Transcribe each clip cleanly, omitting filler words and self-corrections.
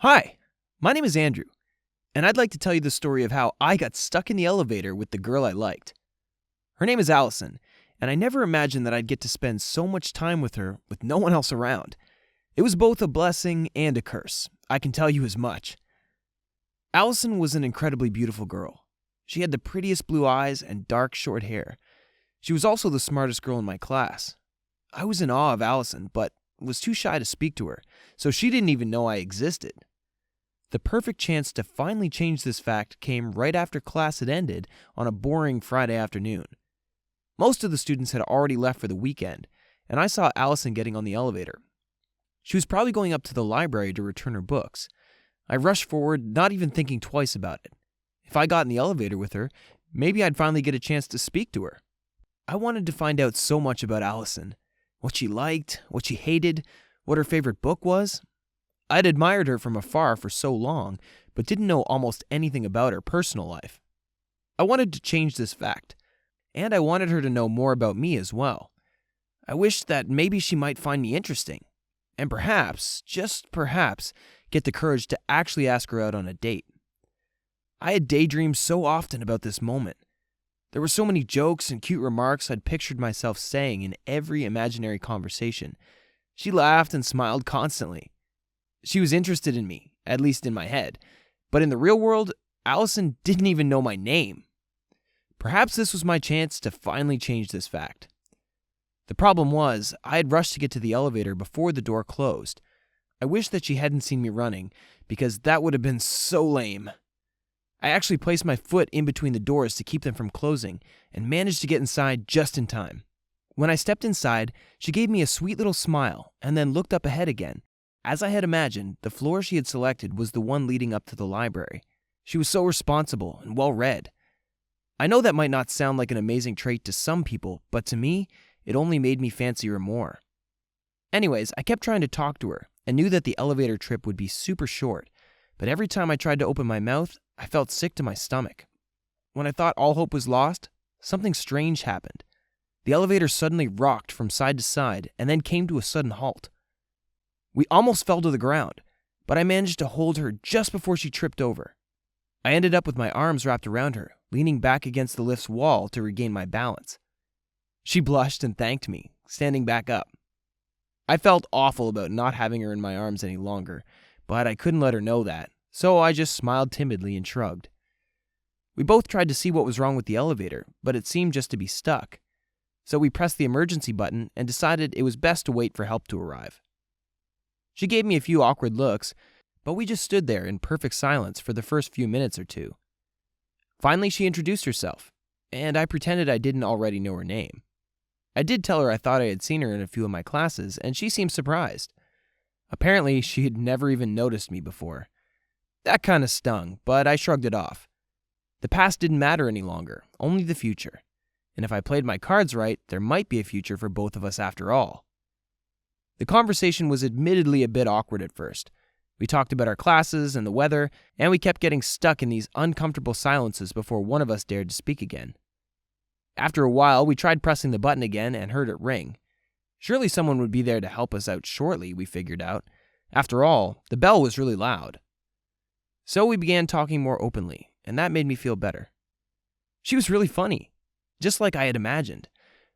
Hi, my name is Andrew, and I'd like to tell you the story of how I got stuck in the elevator with the girl I liked. Her name is Alison, and I never imagined that I'd get to spend so much time with her with no one else around. It was both a blessing and a curse, I can tell you as much. Alison was an incredibly beautiful girl. She had the prettiest blue eyes and dark short hair. She was also the smartest girl in my class. I was in awe of Alison, but was too shy to speak to her, so she didn't even know I existed. The perfect chance to finally change this fact came right after class had ended on a boring Friday afternoon. Most of the students had already left for the weekend, and I saw Alison getting on the elevator. She was probably going up to the library to return her books. I rushed forward, not even thinking twice about it. If I got in the elevator with her, maybe I'd finally get a chance to speak to her. I wanted to find out so much about Alison. What she liked, what she hated, what her favorite book was. I'd admired her from afar for so long, but didn't know almost anything about her personal life. I wanted to change this fact, and I wanted her to know more about me as well. I wished that maybe she might find me interesting, and perhaps, just perhaps, get the courage to actually ask her out on a date. I had daydreamed so often about this moment. There were so many jokes and cute remarks I'd pictured myself saying in every imaginary conversation. She laughed and smiled constantly. She was interested in me, at least in my head, but in the real world, Alison didn't even know my name. Perhaps this was my chance to finally change this fact. The problem was, I had rushed to get to the elevator before the door closed. I wish that she hadn't seen me running, because that would have been so lame. I actually placed my foot in between the doors to keep them from closing, and managed to get inside just in time. When I stepped inside, she gave me a sweet little smile, and then looked up ahead again. As I had imagined, the floor she had selected was the one leading up to the library. She was so responsible and well-read. I know that might not sound like an amazing trait to some people, but to me, it only made me fancy her more. Anyways, I kept trying to talk to her, and knew that the elevator trip would be super short, but every time I tried to open my mouth, I felt sick to my stomach. When I thought all hope was lost, something strange happened. The elevator suddenly rocked from side to side, and then came to a sudden halt. We almost fell to the ground, but I managed to hold her just before she tripped over. I ended up with my arms wrapped around her, leaning back against the lift's wall to regain my balance. She blushed and thanked me, standing back up. I felt awful about not having her in my arms any longer, but I couldn't let her know that, so I just smiled timidly and shrugged. We both tried to see what was wrong with the elevator, but it seemed just to be stuck. So we pressed the emergency button and decided it was best to wait for help to arrive. She gave me a few awkward looks, but we just stood there in perfect silence for the first few minutes or two. Finally, she introduced herself, and I pretended I didn't already know her name. I did tell her I thought I had seen her in a few of my classes, and she seemed surprised. Apparently, she had never even noticed me before. That kind of stung, but I shrugged it off. The past didn't matter any longer, only the future. And if I played my cards right, there might be a future for both of us after all. The conversation was admittedly a bit awkward at first. We talked about our classes and the weather, and we kept getting stuck in these uncomfortable silences before one of us dared to speak again. After a while, we tried pressing the button again and heard it ring. Surely someone would be there to help us out shortly, we figured out. After all, the bell was really loud. So we began talking more openly, and that made me feel better. She was really funny, just like I had imagined.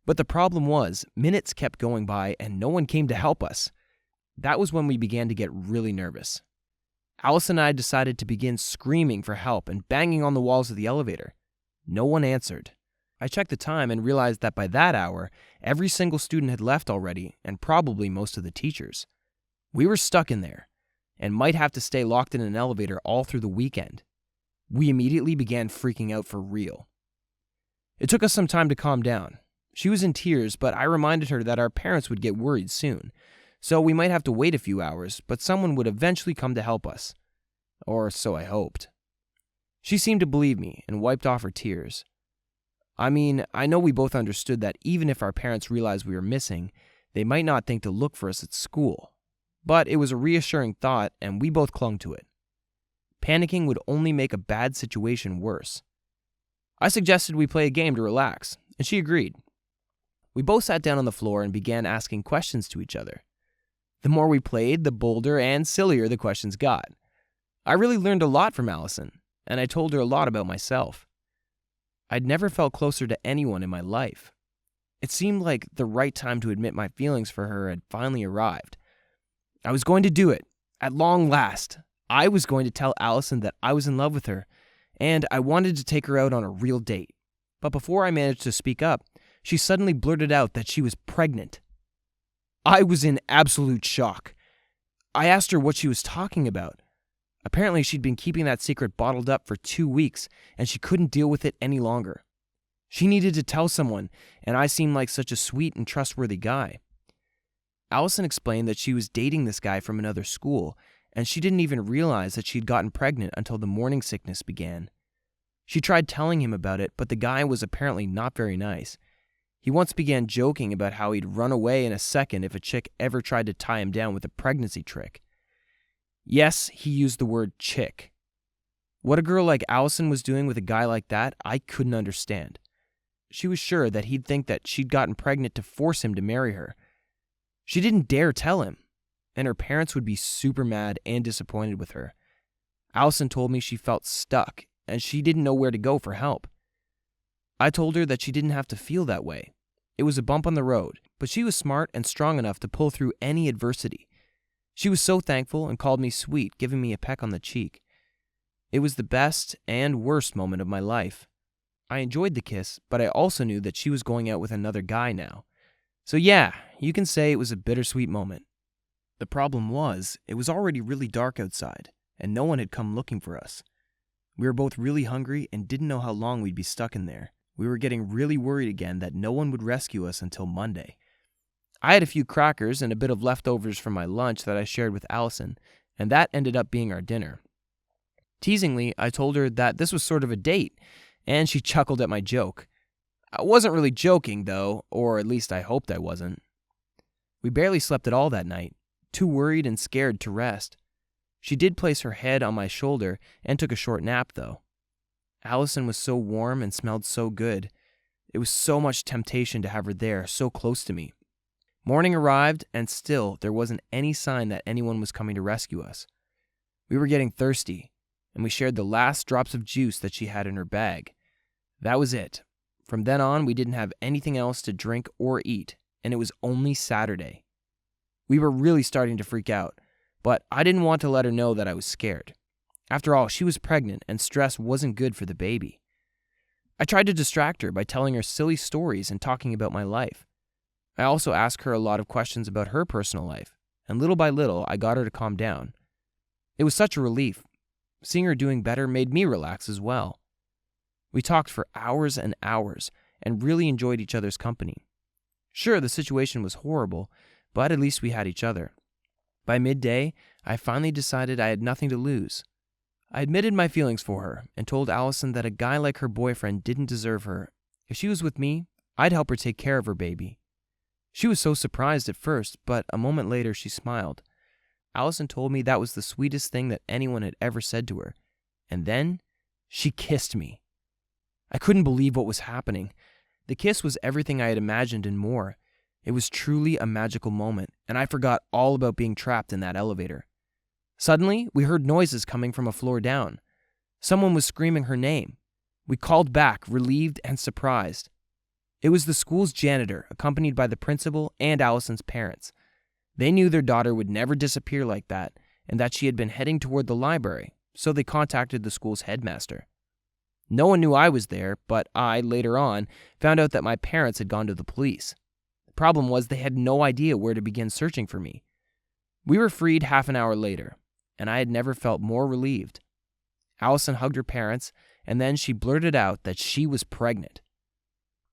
But the problem was, minutes kept going by and no one came to help us. That was when we began to get really nervous. Alison and I decided to begin screaming for help and banging on the walls of the elevator. No one answered. I checked the time and realized that by that hour, every single student had left already, and probably most of the teachers. We were stuck in there, and might have to stay locked in an elevator all through the weekend. We immediately began freaking out for real. It took us some time to calm down. She was in tears, but I reminded her that our parents would get worried soon, so we might have to wait a few hours, but someone would eventually come to help us. Or so I hoped. She seemed to believe me and wiped off her tears. I mean, I know we both understood that even if our parents realized we were missing, they might not think to look for us at school. But it was a reassuring thought, and we both clung to it. Panicking would only make a bad situation worse. I suggested we play a game to relax, and she agreed. We both sat down on the floor and began asking questions to each other. The more we played, the bolder and sillier the questions got. I really learned a lot from Alison, and I told her a lot about myself. I'd never felt closer to anyone in my life. It seemed like the right time to admit my feelings for her had finally arrived. I was going to do it, at long last. I was going to tell Alison that I was in love with her, and I wanted to take her out on a real date. But before I managed to speak up, she suddenly blurted out that she was pregnant. I was in absolute shock. I asked her what she was talking about. Apparently, she'd been keeping that secret bottled up for 2 weeks, and she couldn't deal with it any longer. She needed to tell someone, and I seemed like such a sweet and trustworthy guy. Alison explained that she was dating this guy from another school, and she didn't even realize that she'd gotten pregnant until the morning sickness began. She tried telling him about it, but the guy was apparently not very nice. He once began joking about how he'd run away in a second if a chick ever tried to tie him down with a pregnancy trick. Yes, he used the word chick. What a girl like Alison was doing with a guy like that, I couldn't understand. She was sure that he'd think that she'd gotten pregnant to force him to marry her. She didn't dare tell him, and her parents would be super mad and disappointed with her. Alison told me she felt stuck, and she didn't know where to go for help. I told her that she didn't have to feel that way. It was a bump on the road, but she was smart and strong enough to pull through any adversity. She was so thankful and called me sweet, giving me a peck on the cheek. It was the best and worst moment of my life. I enjoyed the kiss, but I also knew that she was going out with another guy now. So yeah, you can say it was a bittersweet moment. The problem was, it was already really dark outside, and no one had come looking for us. We were both really hungry and didn't know how long we'd be stuck in there. We were getting really worried again that no one would rescue us until Monday. I had a few crackers and a bit of leftovers from my lunch that I shared with Alison, and that ended up being our dinner. Teasingly, I told her that this was sort of a date, and she chuckled at my joke. I wasn't really joking, though, or at least I hoped I wasn't. We barely slept at all that night, too worried and scared to rest. She did place her head on my shoulder and took a short nap, though. Alison was so warm and smelled so good. It was so much temptation to have her there, so close to me. Morning arrived, and still there wasn't any sign that anyone was coming to rescue us. We were getting thirsty, and we shared the last drops of juice that she had in her bag. That was it. From then on, we didn't have anything else to drink or eat, and it was only Saturday. We were really starting to freak out, but I didn't want to let her know that I was scared. After all, she was pregnant, and stress wasn't good for the baby. I tried to distract her by telling her silly stories and talking about my life. I also asked her a lot of questions about her personal life, and little by little, I got her to calm down. It was such a relief. Seeing her doing better made me relax as well. We talked for hours and hours, and really enjoyed each other's company. Sure, the situation was horrible, but at least we had each other. By midday, I finally decided I had nothing to lose. I admitted my feelings for her, and told Alison that a guy like her boyfriend didn't deserve her. If she was with me, I'd help her take care of her baby. She was so surprised at first, but a moment later she smiled. Alison told me that was the sweetest thing that anyone had ever said to her. And then, she kissed me. I couldn't believe what was happening. The kiss was everything I had imagined and more. It was truly a magical moment, and I forgot all about being trapped in that elevator. Suddenly, we heard noises coming from a floor down. Someone was screaming her name. We called back, relieved and surprised. It was the school's janitor, accompanied by the principal and Alison's parents. They knew their daughter would never disappear like that, and that she had been heading toward the library, so they contacted the school's headmaster. No one knew I was there, but I, later on, found out that my parents had gone to the police. The problem was they had no idea where to begin searching for me. We were freed half an hour later, and I had never felt more relieved. Alison hugged her parents, and then she blurted out that she was pregnant.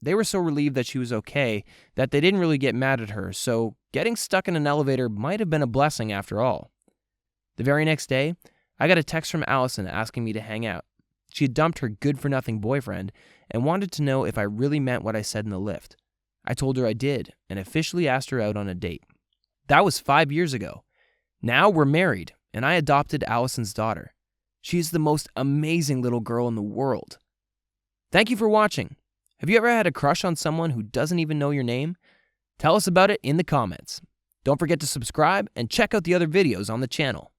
They were so relieved that she was okay that they didn't really get mad at her, so getting stuck in an elevator might have been a blessing after all. The very next day, I got a text from Alison asking me to hang out. She had dumped her good-for-nothing boyfriend and wanted to know if I really meant what I said in the lift. I told her I did and officially asked her out on a date. That was 5 years ago. Now we're married, and I adopted Alison's daughter. She is the most amazing little girl in the world. Thank you for watching. Have you ever had a crush on someone who doesn't even know your name? Tell us about it in the comments. Don't forget to subscribe and check out the other videos on the channel.